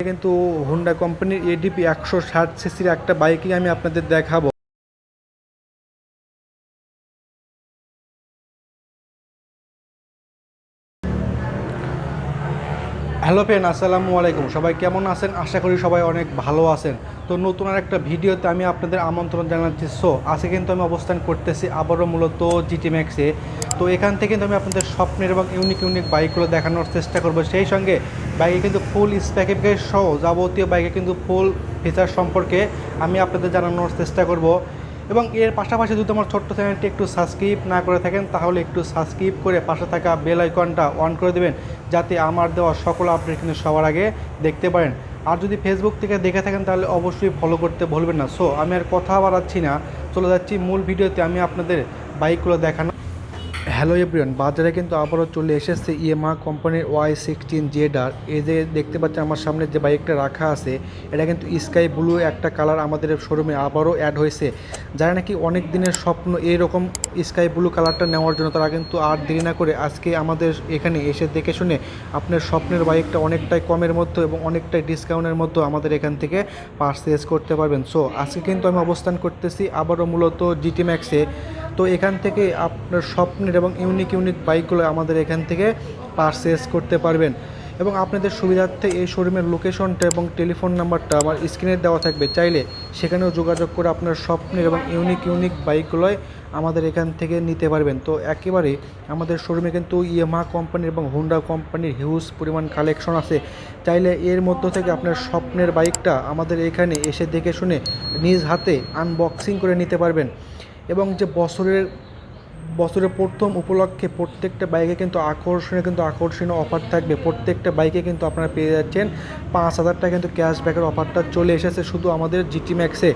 কিন্তু হোন্ডা কোম্পানির এডিপি 160 সিসির একটা বাইকই আমি আপনাদের দেখাবো। হ্যালো ফ্রেন্ড, আসসালামু আলাইকুম। সবাই কেমন আছেন? আশা করি সবাই অনেক ভালো আছেন। তো নতুন আর একটা ভিডিওতে আমি আপনাদের আমন্ত্রণ জানাচ্ছি। আজকে কিন্তু আমি অবস্থান করতেছি আবারও মূলত জিটি ম্যাক্সে। তো এখান থেকে কিন্তু আমি আপনাদের স্বপ্নের এবং ইউনিক ইউনিক বাইকগুলো দেখানোর চেষ্টা করব। সেই সঙ্গে বাইকে কিন্তু ফুল স্পেসিফিকেশন সহ যাবতীয় বাইকে কিন্তু ফুল ফিচার সম্পর্কে আমি আপনাদের জানানোর চেষ্টা করব। এবং এর পাশাপাশি যদি আমার ছোট্ট চ্যানেলটি একটু সাবস্ক্রাইব না করে থাকেন তাহলে একটু সাবস্ক্রাইব করে পাশে থাকা বেল আইকনটা অন করে দেবেন, যাতে আমার দেওয়া সকল আপডেট কিন্তু সবার আগে দেখতে পারেন। আর যদি ফেসবুক থেকে দেখে থাকেন তাহলে অবশ্যই ফলো করতে ভুলবেন না। আমি আর কথা বাড়াচ্ছি না, চলে যাচ্ছি মূল ভিডিওতে। আমি আপনাদের বাইকগুলো দেখানো। হ্যালো এভরিওয়ান, বাজারে কিন্তু আবারও চলে এসেছে ইয়ামাহা কোম্পানির Y16ZR। এই যে দেখতে পাচ্ছেন আমার সামনে যে বাইকটা রাখা আছে, এটা কিন্তু স্কাই ব্লু একটা কালার আমাদের শোরুমে আবারও অ্যাড হয়েছে। যারা নাকি অনেক দিনের স্বপ্ন এইরকম স্কাই ব্লু কালারটা নেওয়ার জন্য, তারা কিন্তু আর দেরি না করে আজকে আমাদের এখানে এসে দেখে শুনে আপনার স্বপ্নের বাইকটা অনেকটাই কমের মধ্যে এবং অনেকটাই ডিসকাউন্টের মধ্যে আমাদের এখান থেকে পারচেজ করতে পারবেন। আজকে কিন্তু আমি অবস্থান করতেছি আবারও মূলত জিটি ম্যাক্সে। তো এখান থেকে আপনার স্বপ্নের এবং ইউনিক ইউনিক বাইকগুলো আমাদের এখান থেকে পারচেজ করতে পারবেন। এবং আপনাদের সুবিধার্থে এই শোরুমের লোকেশনটা এবং টেলিফোন নাম্বারটা আমার স্ক্রিনে দেওয়া থাকবে, চাইলে সেখানেও যোগাযোগ করে আপনার স্বপ্নের এবং ইউনিক ইউনিক বাইকগুলোই আমাদের এখান থেকে নিতে পারবেন। তো একেবারে আমাদের শোরুমে কিন্তু ইয়ামাহা কোম্পানির এবং হোন্ডা কোম্পানির হিউজ পরিমাণ কালেকশন আছে। চাইলে এর মধ্য থেকে আপনার স্বপ্নের বাইকটা আমাদের এখানে এসে দেখে শুনে নিজ হাতে আনবক্সিং করে নিতে পারবেন। এবং যে বছরের প্রথম উপলক্ষে প্রত্যেকটা বাইকে কিন্তু আকর্ষণীয় অফার থাকবে। প্রত্যেকটা বাইকে কিন্তু আপনারা পেয়ে যাচ্ছেন 5,000 টাকা কিন্তু ক্যাশব্যাকের অফারটা চলে এসেছে শুধু আমাদের জিটি ম্যাক্সে।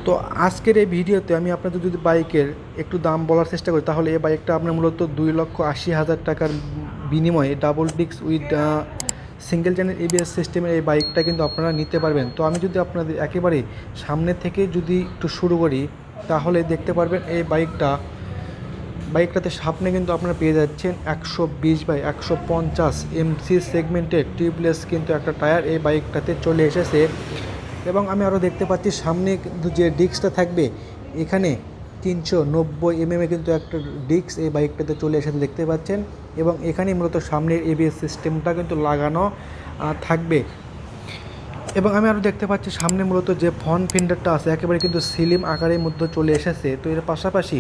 তো আজকের এই ভিডিওতে আমি আপনাদের যদি বাইকের একটু দাম বলার চেষ্টা করি, তাহলে এই বাইকটা আপনার মূলত 2,80,000 টাকার বিনিময়ে double disc with single channel ABS সিস্টেমের এই বাইকটা কিন্তু আপনারা নিতে পারবেন। তো আমি যদি আপনাদের একেবারে সামনে থেকে যদি একটু শুরু করি, তাহলে দেখতে পারবেন এই বাইকটাতে সামনে কিন্তু আপনারা পেয়ে যাচ্ছেন 120/150 MC সেগমেন্টের টিউবলেস কিন্তু একটা টায়ার এই বাইকটাতে চলে এসেছে। এবং আমি আরও দেখতে পাচ্ছি সামনে কিন্তু যে ডিস্কটা থাকবে, এখানে 390 mm কিন্তু একটা ডিস্ক এই বাইকটাতে চলে এসেছে দেখতে পাচ্ছেন। এবং এখানে মূলত সামনের ABS সিস্টেমটা কিন্তু লাগানো থাকবে। এবং আমি আরও দেখতে পাচ্ছি সামনে মূলত যে ফ্রন্ট ফেন্ডারটা আছে একেবারে কিন্তু স্লিম আকারের মধ্যে চলে এসেছে। তো এর পাশাপাশি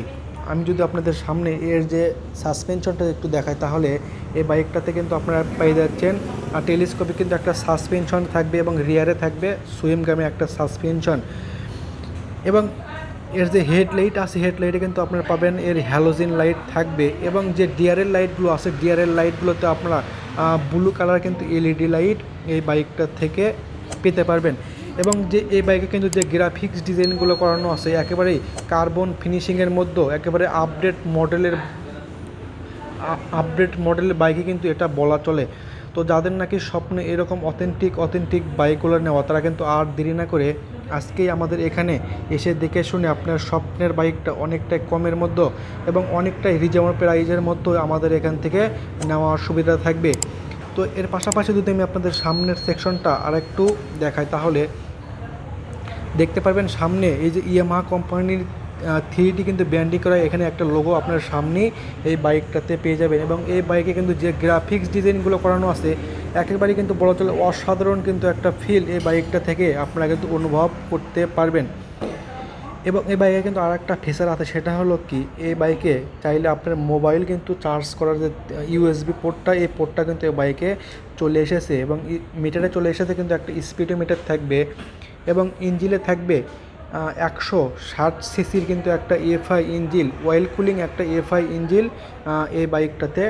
আমি যদি আপনাদের সামনে এর যে সাসপেনশনটা একটু দেখাই, তাহলে এই বাইকটাতে কিন্তু আপনারা পেয়ে যাচ্ছেন টেলিস্কোপিক কিন্তু একটা সাসপেনশন থাকবে এবং রিয়ারে থাকবে সুইমগামে একটা সাসপেনশন। এবং এর যে হেডলাইট আছে, হেডলাইটে কিন্তু আপনারা পাবেন এর হ্যালোজেন লাইট থাকবে। এবং যে ডিআরএল লাইটগুলো আছে, ডিআরএল লাইটগুলোতে আপনারা ব্লু কালার কিন্তু LED লাইট এই বাইকটা থেকে পেতে পারবেন। এবং যে এই বাইকে কিন্তু যে গ্রাফিক্স ডিজাইনগুলো করানো আছে একেবারেই কার্বন ফিনিশিংয়ের মধ্যে একেবারে আপডেট মডেলের বাইকে কিন্তু এটা বলা চলে। তো যাদের নাকি স্বপ্নে এরকম অথেন্টিক বাইকগুলো নেওয়া, তারা কিন্তু আর দেরি না করে আজকেই আমাদের এখানে এসে দেখে শুনে আপনার স্বপ্নের বাইকটা অনেকটাই কমের মধ্যে এবং অনেকটাই রিজনেবল প্রাইজের মধ্যে আমাদের এখান থেকে নেওয়ার সুবিধা থাকবে। তো এর পাশাপাশি যদি আমি আপনাদের সামনের সেকশনটা আরেকটু দেখাই, তাহলে দেখতে পারবেন সামনে এই যে ইয়ামাহা কোম্পানির 3D কিন্তু ব্র্যান্ডিং করা এখানে একটা লোগো আপনার সামনেই এই বাইকটাতে পেয়ে যাবেন। এবং এই বাইকে কিন্তু যে গ্রাফিক্স ডিজাইনগুলো করানো আছে একেবারেই কিন্তু বলা চলে অসাধারণ কিন্তু একটা ফিল এই বাইকটা থেকে আপনারা কিন্তু অনুভব করতে পারবেন। এবং এই বাইকে কিন্তু আর একটা ফিচার আছে, সেটা হলো কি, এই বাইকে চাইলে আপনার মোবাইল কিন্তু চার্জ করার যে USB পোর্টটা, এই পোর্টটা কিন্তু এই বাইকে চলে এসেছে। এবং মিটারে চলে এসেছে কিন্তু একটা স্পিডোমিটার থাকবে। এবং ইঞ্জিনে থাকবে 160 সিসির কিন্তু একটা EFI ইঞ্জিন, অয়েল কুলিং একটা EFI ইঞ্জিন এই বাইকটাতে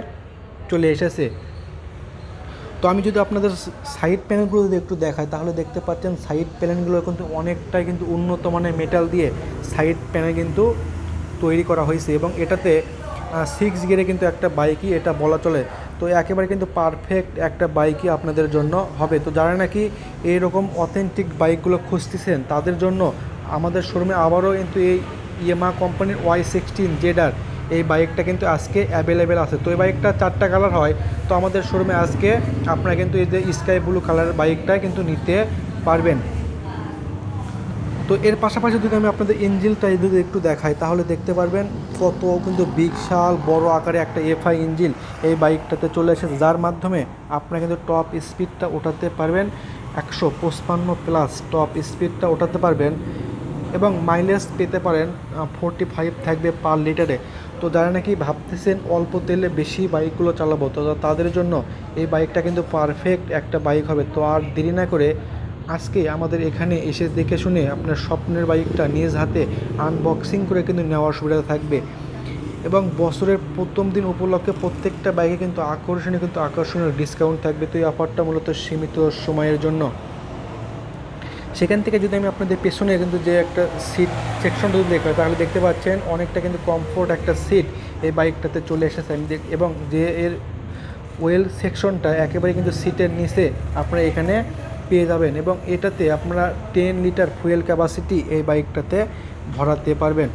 চলে এসেছে। তো আমি যদি আপনাদের সাইড প্যানেলগুলো যদি একটু দেখাই, তাহলে দেখতে পাচ্ছেন সাইড প্যানেলগুলো কিন্তু অনেকটাই কিন্তু উন্নত মানের মেটাল দিয়ে সাইড প্যানেল কিন্তু তৈরি করা হয়েছে। এবং এটাতে 6 গিয়ারে কিন্তু একটা বাইকই এটা বলা চলে। তো একেবারে কিন্তু পারফেক্ট একটা বাইকই আপনাদের জন্য হবে। তো যারা নাকি এইরকম অথেন্টিক বাইকগুলো খুঁজতেছেন, তাদের জন্য আমাদের শোরুমে আবারও কিন্তু এই ইয়ামাহা কোম্পানির Y16ZR এই বাইকটা কিন্তু আজকে অ্যাভেলেবেল আছে। তো এই বাইকটা 4টা কালার হয়। তো আমাদের শোরুমে আজকে আপনারা কিন্তু এই যে স্কাই ব্লু কালারের বাইকটা কিন্তু নিতে পারবেন। তো এর পাশাপাশি যদি আমি আপনাদের ইঞ্জিনটা যদি একটু দেখাই তাহলে দেখতে পারবেন কত কিন্তু বিশাল বড় আকারে একটা এফআই ইঞ্জিন এই বাইকটাতে চলে এসেছে, যার মাধ্যমে আপনারা কিন্তু টপ স্পিডটা ওঠাতে পারবেন 155 প্লাস টপ স্পিডটা ওঠাতে পারবেন এবং মাইলেজ পেতে পারেন 45 থাকবে পার লিটারে। তো যারা নাকি ভাবতেছেন অল্প তেলে বেশি বাইকগুলো চালাবো, তো তাদের জন্য এই বাইকটা কিন্তু পারফেক্ট একটা বাইক হবে। তো আর দেরি না করে আজকে আমাদের এখানে এসে দেখে শুনে আপনার স্বপ্নের বাইকটা নিজ হাতে আনবক্সিং করে কিন্তু নেওয়ার সুবিধা থাকবে। এবং বছরের প্রথম দিন উপলক্ষে প্রত্যেকটা বাইকে কিন্তু আকর্ষণীয় ডিসকাউন্ট থাকবে। তো এই অফারটা মূলত সীমিত সময়ের জন্য। সেখান থেকে যদি আমি আপনাদের পেছনে কিন্তু যে একটা সিট সেকশনটা যদি দেখবেন তাহলে দেখতে পাচ্ছেন অনেকটা কিন্তু কমফোর্ট একটা সিট এই বাইকটাতে চলে এসেছে। এবং যে এর ওয়েল সেকশনটা একেবারে কিন্তু সিটের নিচে আপনারা এখানে পেয়ে যাবেন এবং এটাতে আপনারা 10 লিটার ফুয়েল ক্যাপাসিটি এই বাইকটাতে ভরাতে পারবেন।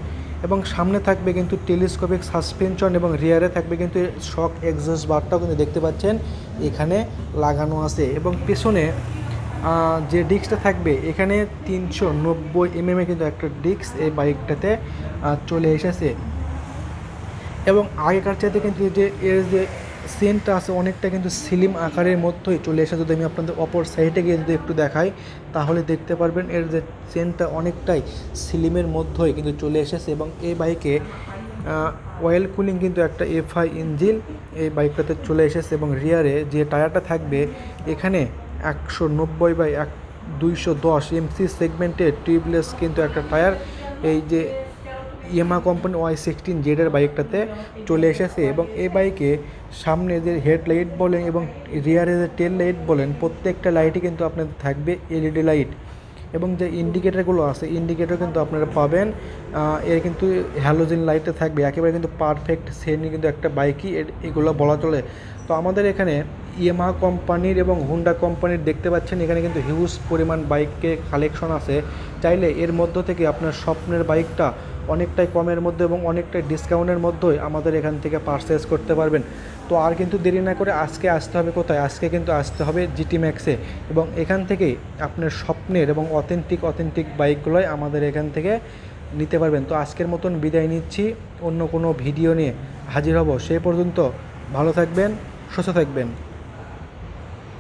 এবং সামনে থাকবে কিন্তু টেলিস্কোপিক সাসপেনশন এবং রিয়ারে থাকবে কিন্তু শক এক্সস্ট বারটাও কিন্তু দেখতে পাচ্ছেন এখানে লাগানো আছে। এবং পেছনে যে ডিস্কটা থাকবে এখানে 390 mm কিন্তু একটা ডিস্ক এই বাইকটাতে চলে এসেছে। এবং আগেকার চাইতে কিন্তু যে এর যে সেন্টটা আছে অনেকটা কিন্তু স্লিম আকারের মধ্যেই চলে এসেছে। যদি আমি আপনাদের অপর সাইডে গিয়ে যদি একটু দেখাই তাহলে দেখতে পারবেন এর যে চেনটা অনেকটাই স্লিমের মধ্যেই কিন্তু চলে এসেছে। এবং এই বাইকে অয়েল কুলিং কিন্তু একটা এফআই ইঞ্জিন এই বাইকটাতে চলে এসেছে। এবং রিয়ারে যে টায়ারটা থাকবে এখানে 190/210 এমসি সেগমেন্টের টিউবলেস কিন্তু একটা টায়ার এই যে ইয়ামাহা কোম্পানি Y16Z এর বাইকটাতে চলে এসেছে। এবং এই বাইকে সামনে যে হেডলাইট বলেন এবং রিয়ারে যে টেল লাইট বলেন প্রত্যেকটা লাইটই কিন্তু আপনাদের থাকবে এলইডি লাইট। এবং যে ইন্ডিকেটারগুলো আছে ইন্ডিকেটর কিন্তু আপনারা পাবেন এর কিন্তু হ্যালোজেন লাইটে থাকবে। একেবারে কিন্তু পারফেক্ট শ্রেণী কিন্তু একটা বাইকই এগুলো বলা চলে। তো আমাদের এখানে ইয়ামাহা কোম্পানির এবং হুন্ডা কোম্পানির দেখতে পাচ্ছেন এখানে কিন্তু হিউজ পরিমাণ বাইকের কালেকশন আছে। চাইলে এর মধ্য থেকে আপনার স্বপ্নের বাইকটা অনেকটাই কমের মধ্যে এবং অনেকটাই ডিসকাউন্টের মধ্যেই আমাদের এখান থেকে পারচেস করতে পারবেন। তো আর কিন্তু দেরি না করে আজকে আসতে হবে কোথায়, আজকে কিন্তু আসতে হবে জিটি ম্যাক্সে। এবং এখান থেকেই আপনার স্বপ্নের এবং অথেন্টিক বাইকগুলোই আমাদের এখান থেকে নিতে পারবেন। তো আজকের মতন বিদায় নিচ্ছি, অন্য কোনো ভিডিও নিয়ে হাজির হব। সেই পর্যন্ত ভালো থাকবেন, সুস্থ থাকবেন।